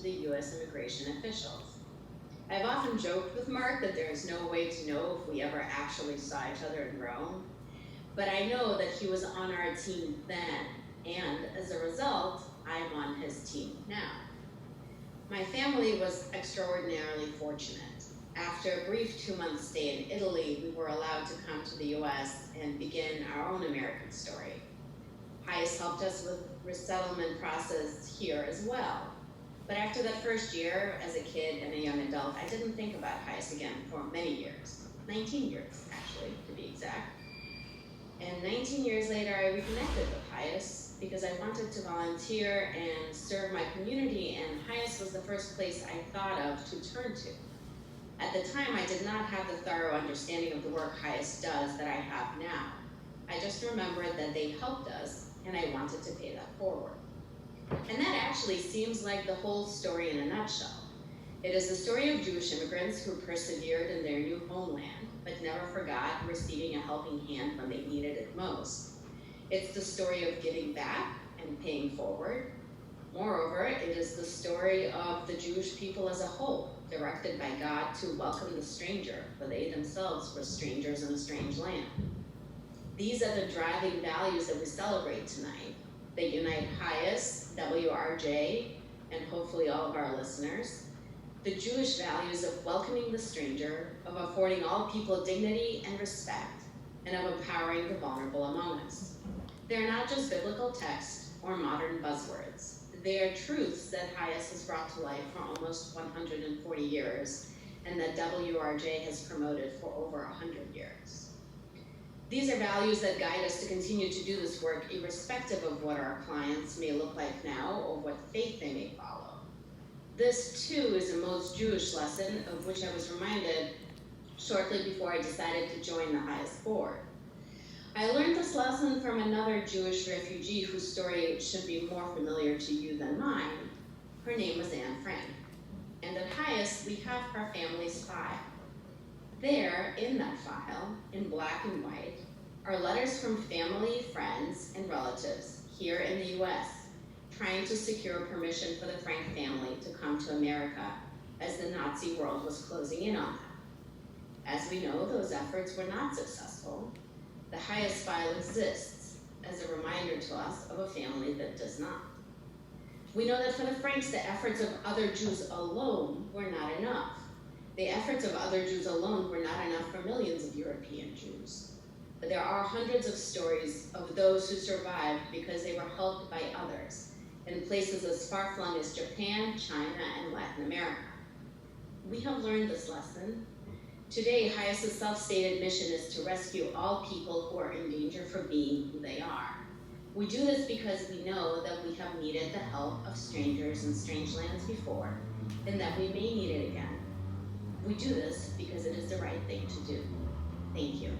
the US immigration officials. I've often joked with Mark that there is no way to know if we ever actually saw each other in Rome, but I know that he was on our team then, and as a result, I'm on his team now. My family was extraordinarily fortunate. After a brief 2-month stay in Italy, we were allowed to come to the US and begin our own American story. Hyas helped us with resettlement process here as well. But after that first year, as a kid and a young adult, I didn't think about Hyas again for many years. 19 years, actually, to be exact. And 19 years later, I reconnected with Hyas because I wanted to volunteer and serve my community, and Hyas was the first place I thought of to turn to. At the time, I did not have the thorough understanding of the work Hyas does that I have now. I just remembered that they helped us, and I wanted to pay that forward. And that actually seems like the whole story in a nutshell. It is the story of Jewish immigrants who persevered in their new homeland, but never forgot receiving a helping hand when they needed it most. It's the story of giving back and paying forward. Moreover, it is the story of the Jewish people as a whole, directed by God to welcome the stranger, for they themselves were strangers in a strange land. These are the driving values that we celebrate tonight, that unite Hyas, WRJ, and hopefully all of our listeners. The Jewish values of welcoming the stranger, of affording all people dignity and respect, and of empowering the vulnerable among us. They're not just biblical texts or modern buzzwords. They are truths that Hyas has brought to life for almost 140 years, and that WRJ has promoted for over 100 years. These are values that guide us to continue to do this work irrespective of what our clients may look like now or what faith they may follow. This too is a most Jewish lesson of which I was reminded shortly before I decided to join the Hyas board. I learned this lesson from another Jewish refugee whose story should be more familiar to you than mine. Her name was Anne Frank. And at Hyas, we have her family's file. There, in that file, in black and white, are letters from family, friends, and relatives here in the US, trying to secure permission for the Frank family to come to America as the Nazi world was closing in on them. As we know, those efforts were not successful. The Hyas file exists as a reminder to us of a family that does not. We know that for the Franks, the efforts of other Jews alone were not enough. The efforts of other Jews alone were not enough for millions of European Jews. But there are hundreds of stories of those who survived because they were helped by others in places as far-flung as Japan, China, and Latin America. We have learned this lesson. Today, Hyas' self-stated mission is to rescue all people who are in danger for being who they are. We do this because we know that we have needed the help of strangers in strange lands before, and that we may need it again. We do this because it is the right thing to do. Thank you.